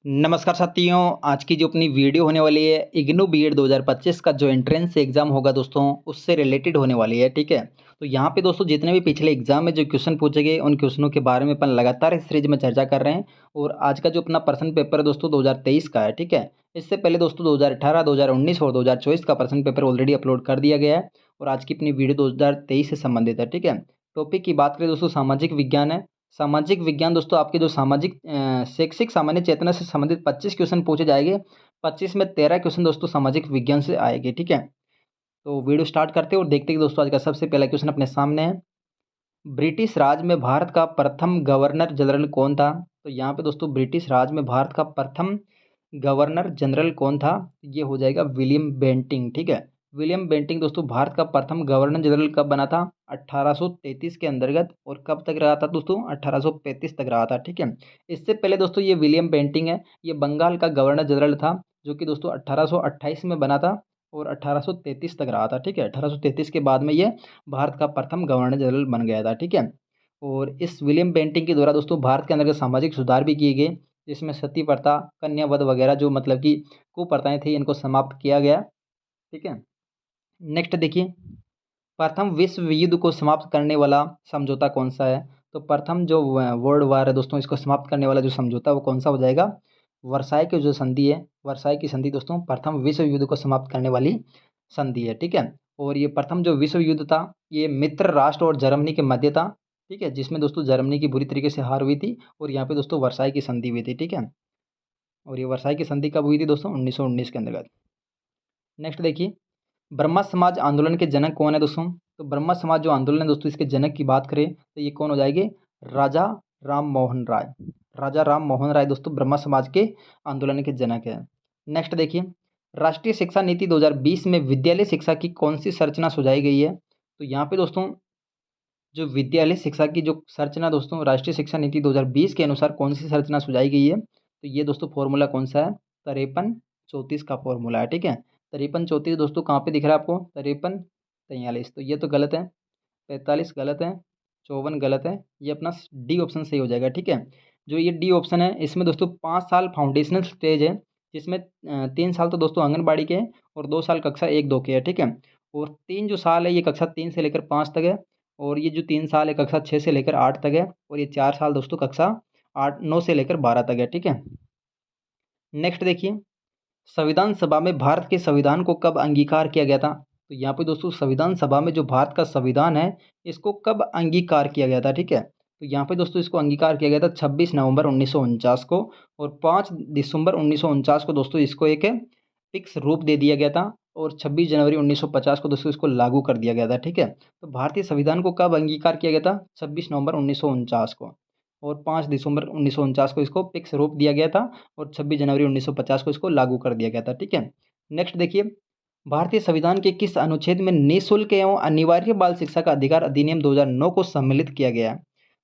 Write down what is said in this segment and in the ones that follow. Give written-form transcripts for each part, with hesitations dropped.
नमस्कार साथियों, आज की जो अपनी वीडियो होने वाली है इग्नू बीएड 2025 का जो एंट्रेंस एग्जाम होगा दोस्तों, उससे रिलेटेड होने वाली है। ठीक है, तो यहाँ पे दोस्तों जितने भी पिछले एग्जाम में जो क्वेश्चन पूछे गए उन क्वेश्चनों के बारे में अपन लगातार इस सीरीज में चर्चा कर रहे हैं। और आज का जो अपना प्रश्न पेपर है दोस्तों 2023 का है। ठीक है, इससे पहले दोस्तों 2018, 2019 और 2024 का प्रश्न पेपर ऑलरेडी अपलोड कर दिया गया है। और आज की अपनी वीडियो 2023 से संबंधित है। ठीक है, टॉपिक की बात करें दोस्तों सामाजिक विज्ञान है। सामाजिक विज्ञान दोस्तों आपके जो सामाजिक शैक्षिक सामान्य चेतना से संबंधित 25 क्वेश्चन पूछे जाएंगे। 25 में 13 क्वेश्चन दोस्तों सामाजिक विज्ञान से आएंगे। ठीक है, तो वीडियो स्टार्ट करते हैं और देखते हैं दोस्तों आज का सबसे पहला क्वेश्चन अपने सामने है। ब्रिटिश राज में भारत का प्रथम गवर्नर जनरल कौन था? तो यहाँ पे दोस्तों ब्रिटिश राज में भारत का प्रथम गवर्नर जनरल कौन था? ये हो जाएगा विलियम बेंटिंग। ठीक है, विलियम बेंटिंग दोस्तों भारत का प्रथम गवर्नर जनरल कब बना था? 1833 के अंतर्गत। और कब तक रहा था दोस्तों? 1835 तक रहा था। ठीक है, इससे पहले दोस्तों ये विलियम बेंटिंग है, ये बंगाल का गवर्नर जनरल था, जो कि दोस्तों 1828 में बना था और 1833 तक रहा था। ठीक है, 1833 के बाद में ये भारत का प्रथम गवर्नर जनरल बन गया था। ठीक है, और इस विलियम बेंटिंग के द्वारा दोस्तों भारत के अंदर के सामाजिक सुधार भी किए गए, जिसमें सती प्रथा, कन्यावध वगैरह जो मतलब कि कुप्रथाएं थी, इनको समाप्त किया गया। ठीक है, नेक्स्ट देखिए, प्रथम विश्व युद्ध को समाप्त करने वाला समझौता कौन सा है? तो प्रथम जो वर्ल्ड वार है दोस्तों, इसको समाप्त करने वाला जो समझौता है वो कौन सा हो जाएगा? वर्साई की जो संधि है, वर्साई की संधि दोस्तों प्रथम विश्व युद्ध को समाप्त करने वाली संधि है। ठीक है, और ये प्रथम जो विश्व युद्ध था ये मित्र राष्ट्र और जर्मनी के मध्य था। ठीक है, जिसमें दोस्तों जर्मनी की बुरी तरीके से हार हुई थी और यहाँ पे दोस्तों वर्साई की संधि हुई थी। ठीक है, और ये वर्साई की संधि कब हुई थी दोस्तों? 1919 के अंतर्गत। नेक्स्ट देखिए, ब्रह्मा समाज आंदोलन के जनक कौन है दोस्तों? तो ब्रह्मा समाज जो आंदोलन है दोस्तों, इसके जनक की बात करें तो ये कौन हो जाएंगे? राजा राम मोहन राय। राजा राम मोहन राय दोस्तों ब्रह्मा समाज के आंदोलन के जनक है। नेक्स्ट देखिए, राष्ट्रीय शिक्षा नीति 2020 में विद्यालय शिक्षा की कौन सी संरचना सुझाई गई है? तो यहाँ पे दोस्तों जो विद्यालय शिक्षा की जो संरचना दोस्तों राष्ट्रीय शिक्षा नीति 2020 के अनुसार कौन सी संरचना सुझाई गई है? तो ये दोस्तों फॉर्मूला कौन सा है? 53-34 का फॉर्मूला है। ठीक है, 53-34 दोस्तों कहाँ पे दिख रहा है आपको? 53-43, तो ये तो गलत है। 45 गलत है। 54 गलत है। ये अपना डी ऑप्शन सही हो जाएगा। ठीक है, जो ये डी ऑप्शन है इसमें दोस्तों 5 साल फाउंडेशनल स्टेज है, जिसमें 3 साल तो दोस्तों आंगनबाड़ी के हैं और 2 साल कक्षा 1-2 के है। ठीक है, और 3 जो साल है ये कक्षा 3 से लेकर 5 तक है, और ये जो 3 साल है कक्षा 6 से लेकर 8 तक है, और ये 4 साल दोस्तों कक्षा 9 से लेकर 12 तक है। ठीक है, नेक्स्ट देखिए, संविधान सभा में भारत के संविधान को कब अंगीकार किया गया था? तो यहाँ पे दोस्तों संविधान सभा में जो भारत का संविधान है इसको कब अंगीकार किया गया था? ठीक है, तो यहाँ पे दोस्तों इसको अंगीकार किया गया था 26 नवंबर 1949 को, और 5 दिसंबर 1949 को दोस्तों इसको एक फिक्स रूप दे दिया गया था, और 26 जनवरी 1950 को दोस्तों इसको लागू कर दिया गया था। ठीक है, तो भारतीय संविधान को कब अंगीकार किया गया था? 26 नवंबर 1949 को, और 5 दिसंबर 1949 को इसको फिक्स रूप दिया गया था, और 26 जनवरी 1950 को इसको लागू कर दिया गया था। ठीक है, नेक्स्ट देखिए, भारतीय संविधान के किस अनुच्छेद में निःशुल्क एवं अनिवार्य बाल शिक्षा का अधिकार अधिनियम 2009 को सम्मिलित किया गया है?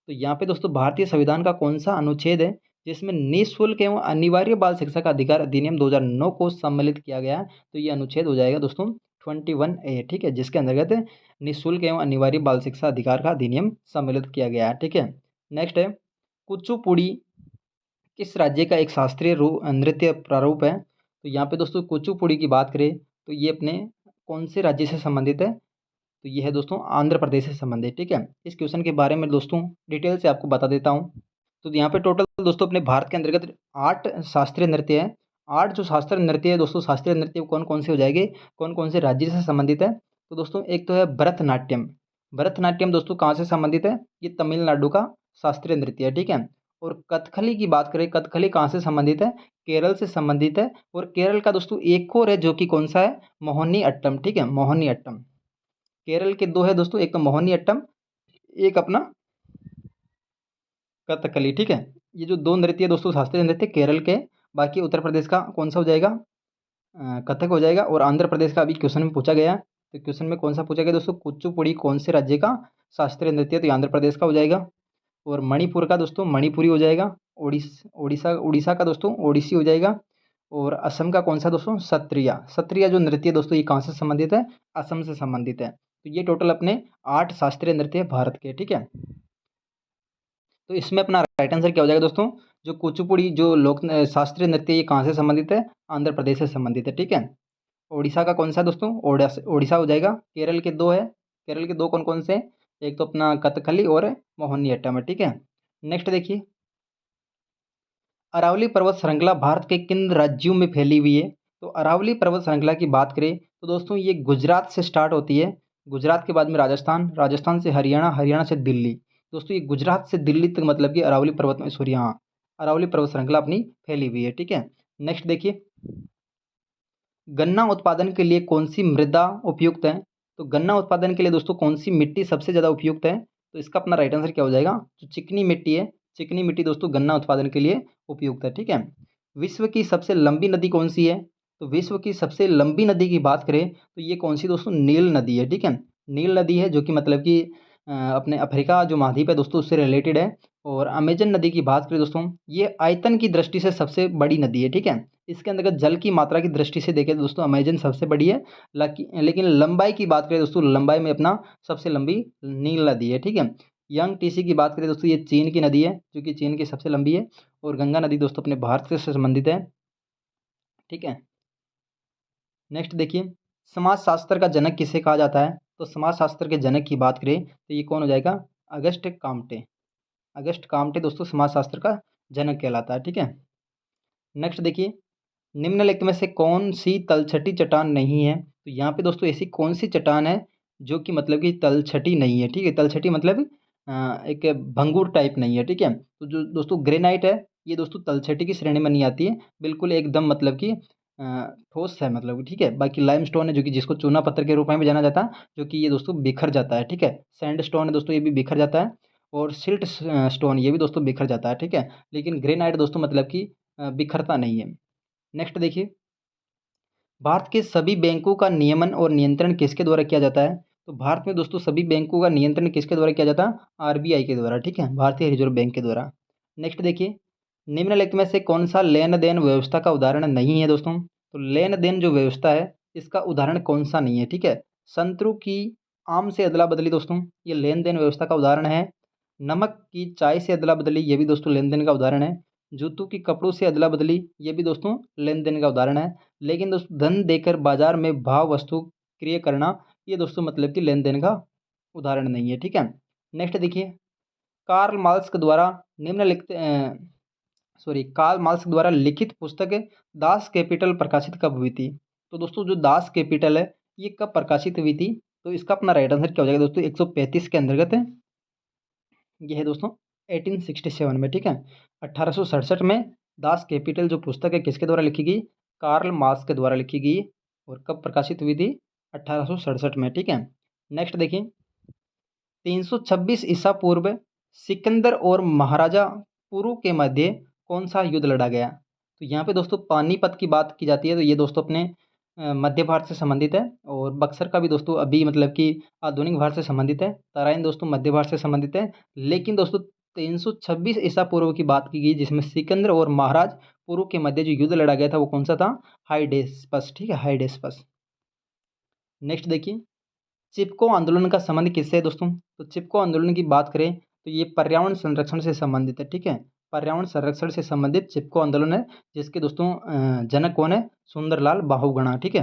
तो यहाँ पे दोस्तों भारतीय संविधान का कौन सा अनुच्छेद है जिसमें निःशुल्क एवं अनिवार्य बाल शिक्षा का अधिकार अधिनियम 2009 को सम्मिलित किया गया है? तो ये अनुच्छेद हो जाएगा दोस्तों 21A। ठीक है, जिसके अंतर्गत निःशुल्क एवं अनिवार्य बाल शिक्षा अधिकार का अधिनियम सम्मिलित किया गया है। ठीक है, नेक्स्ट है, कुचिपुड़ी किस राज्य का एक शास्त्रीय नृत्य प्रारूप है? तो यहाँ पे दोस्तों कुचिपुड़ी की बात करें तो ये अपने कौन से राज्य से संबंधित है? तो ये है दोस्तों आंध्र प्रदेश से संबंधित। ठीक है, इस क्वेश्चन के बारे में दोस्तों डिटेल से आपको बता देता हूँ। तो यहाँ पे टोटल दोस्तों अपने भारत के अंतर्गत 8 शास्त्रीय नृत्य है। 8 जो शास्त्रीय नृत्य है दोस्तों, शास्त्रीय नृत्य कौन कौन से हो जाएंगे, कौन कौन से राज्य से संबंधित है? तो दोस्तों एक तो है भरतनाट्यम। भरतनाट्यम दोस्तों कहाँ से संबंधित है? ये तमिलनाडु का शास्त्रीय नृत्य है। ठीक है, और कथकली की बात करें, कथकली कहाँ से संबंधित है? केरल से संबंधित है। और केरल का दोस्तों एक और है जो कि कौन सा है? मोहिनी अट्टम। ठीक है, मोहिनी अट्टम। केरल के 2 है दोस्तों, एक तो मोहिनी अट्टम, एक अपना कथकली। ठीक है, ये जो 2 नृत्य है दोस्तों शास्त्रीय नृत्य केरल के। बाकी उत्तर प्रदेश का कौन सा हो जाएगा? कथक हो जाएगा। और आंध्र प्रदेश का अभी क्वेश्चन में पूछा गया, तो क्वेश्चन में कौन सा पूछा गया दोस्तों? कुचिपुड़ी कौन से राज्य का शास्त्रीय नृत्य है? तो ये आंध्र प्रदेश का हो जाएगा। और मणिपुर का दोस्तों मणिपुरी हो जाएगा। उड़ीसा उड़ीसा का दोस्तों ओडिसी हो जाएगा। और असम का कौन सा दोस्तों? सत्रिया। सत्रिया जो नृत्य है दोस्तों ये कहाँ से संबंधित है? असम से संबंधित है। तो ये टोटल अपने 8 शास्त्रीय नृत्य है भारत के। ठीक है, तो इसमें अपना राइट आंसर क्या हो जाएगा दोस्तों? जो कुचिपुड़ी जो शास्त्रीय नृत्य ये कहाँ से संबंधित है? आंध्र प्रदेश से संबंधित है, ठीक है। ओडिशा का कौन सा है दोस्तों? ओडिशा हो जाएगा। केरल के 2 है। केरल के 2 कौन-कौन से हैं? एक तो अपना कथकली और मोहिनीअट्टम है, ठीक है। नेक्स्ट देखिए, अरावली पर्वत श्रृंखला भारत के किन राज्यों में फैली हुई है? तो अरावली पर्वत श्रृंखला की बात करें तो दोस्तों ये गुजरात से स्टार्ट होती है। गुजरात के बाद में राजस्थान, राजस्थान से हरियाणा, हरियाणा से दिल्ली। दोस्तों ये गुजरात से दिल्ली तक मतलब कि अरावली पर्वत में सॉरी हाँ, अरावली पर्वत श्रृंखला अपनी फैली हुई है, ठीक है। नेक्स्ट देखिए, गन्ना उत्पादन के लिए कौन-सी मृदा उपयुक्त है? तो गन्ना उत्पादन के लिए दोस्तों कौन-सी मिट्टी सबसे ज़्यादा उपयुक्त है? तो इसका अपना राइट आंसर क्या हो जाएगा? जो चिकनी मिट्टी है, चिकनी मिट्टी दोस्तों गन्ना उत्पादन के लिए उपयुक्त है, ठीक है। विश्व की सबसे लंबी नदी कौन-सी है? तो विश्व की सबसे लंबी नदी की बात करें तो ये कौन-सी दोस्तों? नील नदी है, ठीक है। नील नदी है जो कि मतलब कि अपने अफ्रीका जो महाद्वीप है दोस्तों उससे रिलेटेड है। और अमेज़न नदी की बात करें दोस्तों, ये आयतन की दृष्टि से सबसे बड़ी नदी है, ठीक है। इसके अंतर्गत जल की मात्रा की दृष्टि से देखें तो दोस्तों अमेज़न सबसे बड़ी है। लेकिन लंबाई की बात करें दोस्तों, लंबाई में अपना सबसे लंबी नील नदी है, ठीक है। यंगटीसी की बात करें दोस्तों, ये चीन की नदी है, जो कि चीन की सबसे लंबी है। और गंगा नदी दोस्तों अपने भारत से संबंधित है, ठीक है। नेक्स्ट देखिए, समाजशास्त्र का जनक किसे कहा जाता है? तो समाजशास्त्र के जनक की बात करें तो ये कौन हो जाएगा? August Comte. अगस्ट काम्टे दोस्तों समाजशास्त्र का जनक कहलाता है, ठीक है। नेक्स्ट देखिए, निम्नलिखित में से कौन-सी तलछटी चट्टान नहीं है? तो यहाँ पे दोस्तों ऐसी कौन-सी चट्टान है जो कि मतलब कि तलछटी नहीं है, ठीक है? तलछटी मतलब एक भंगुर टाइप नहीं है, ठीक है? तो जो दोस्तों ग्रेनाइट है, ये दोस्तों तलछटी की श्रेणी में नहीं आती है, बिल्कुल एकदम मतलब कि ठोस है मतलब कि, ठीक है? बाकी लाइमस्टोन है जो कि जिसको चूना पत्थर के रूप में भी जाना जाता है, जो कि ये दोस्तों बिखर जाता है, ठीक है? सैंडस्टोन है दोस्तों ये भी बिखर जाता है और स्टोन ये भी दोस्तों बिखर जाता है, ठीक है? लेकिन ग्रेनाइट दोस्तों मतलब कि बिखरता नहीं है। नेक्स्ट देखिए, भारत के सभी बैंकों का नियमन और नियंत्रण किसके द्वारा किया जाता है? तो भारत में दोस्तों सभी बैंकों का नियंत्रण किसके द्वारा किया जाता है? आरबीआई के द्वारा, ठीक है? भारतीय रिजर्व बैंक के द्वारा। नेक्स्ट देखिए, निम्नलिखित में से कौन-सा लेन-देन व्यवस्था का उदाहरण नहीं है दोस्तों? तो लेन-देन जो व्यवस्था है, इसका उदाहरण कौन-सा नहीं है, ठीक है? संतरों की आम से अदला-बदली दोस्तों, ये लेन-देन व्यवस्था का उदाहरण है। नमक की चाय से अदला-बदली, ये भी दोस्तों लेन-देन का उदाहरण है। जूतों की कपड़ों से अदला-बदली, ये भी दोस्तों लेन-देन का उदाहरण है। लेकिन दोस्तों धन देकर बाजार में भाव वस्तु क्रय करना, ये दोस्तों मतलब कि लेन-देन का उदाहरण नहीं है, ठीक है। नेक्स्ट देखिए, कार्ल मार्क्स द्वारा निम्नलिखित कार्ल मार्क्स द्वारा लिखित पुस्तक दास कैपिटल प्रकाशित कब हुई थी? तो दोस्तों जो दास कैपिटल है ये कब प्रकाशित हुई थी? तो इसका अपना राइट आंसर क्या हो जाएगा दोस्तों? 135 के अंतर्गत है। ये है दोस्तों 1867 में, ठीक है। 1867 में दास कैपिटल जो पुस्तक है किसके द्वारा लिखी गई? कार्ल मार्क्स के द्वारा लिखी गई। और कब प्रकाशित हुई थी? 1867 में, ठीक है। नेक्स्ट देखिए, 326 ईसा पूर्व सिकंदर और महाराजा पुरु के मध्य कौन सा युद्ध लड़ा गया? तो यहाँ पे दोस्तों पानीपत की बात की जाती है, तो ये दोस्तों अपने मध्य भारत से संबंधित है। और बक्सर का भी दोस्तों अभी मतलब कि आधुनिक भारत से संबंधित है। तराइन दोस्तों मध्य भारत से संबंधित है। लेकिन दोस्तों 326 ईसा पूर्व की बात की गई जिसमें सिकंदर और महाराज पुरु के मध्य जो युद्ध लड़ा गया था वो कौन सा था? हाइडेस्पस, ठीक है, हाइडेस्पस। नेक्स्ट देखिए, चिपको आंदोलन का संबंध किससे है दोस्तों? तो चिपको आंदोलन की बात करें तो ये पर्यावरण संरक्षण से संबंधित है, ठीक है। पर्यावरण संरक्षण से संबंधित चिपको आंदोलन है, जिसके दोस्तों जनक कौन है? सुंदरलाल बहुगुणा, ठीक है।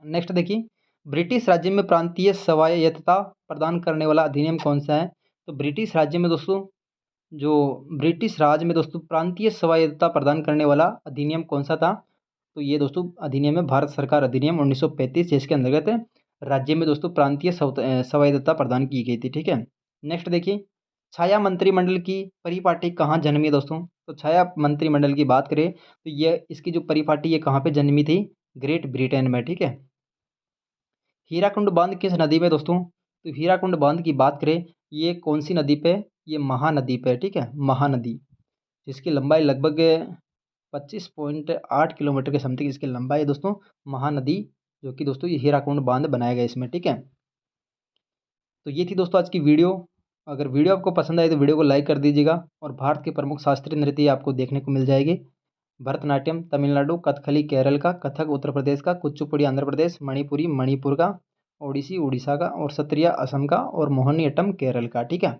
नेक्स्ट देखिए, ब्रिटिश राज्य में प्रांतीय स्वायत्तता प्रदान करने वाला अधिनियम कौन सा है? तो ब्रिटिश राज्य में दोस्तों जो ब्रिटिश राज में दोस्तों प्रांतीय स्वायत्तता प्रदान करने वाला अधिनियम कौन सा था? तो ये दोस्तों अधिनियम है भारत सरकार अधिनियम 1935, जिसके अंतर्गत राज्य में दोस्तों प्रांतीय स्वायत्तता प्रदान की गई थी, ठीक है। नेक्स्ट देखिए, छाया मंत्रिमंडल की परिपाटी कहाँ जन्मी है दोस्तों? तो छाया मंत्रिमंडल की बात करें तो ये इसकी जो परिपाटी ये कहाँ पे जन्मी थी? ग्रेट ब्रिटेन में, ठीक है। हीराकुंड बांध किस नदी में दोस्तों? तो हीराकुंड बांध की बात करें ये कौन सी नदी पे? ये महानदी पे, ठीक है, महानदी, जिसकी लंबाई लगभग 25.8 किलोमीटर के समथिंग इसकी लंबाई है दोस्तों, महानदी, जो कि दोस्तों ये हीराकुंड बांध बनाया गया इसमें, ठीक है। तो ये थी दोस्तों आज की वीडियो। अगर वीडियो आपको पसंद आए तो वीडियो को लाइक कर दीजिएगा। और भारत के प्रमुख शास्त्रीय नृत्य आपको देखने को मिल जाएगी। भरतनाट्यम तमिलनाडु, कथकली केरल का, कथक उत्तर प्रदेश का, कुचिपुड़ी आंध्र प्रदेश, मणिपुरी मणिपुर का, ओडिसी उड़ीसा का, और सत्रिया असम का, और मोहिनीअट्टम केरल का, ठीक है।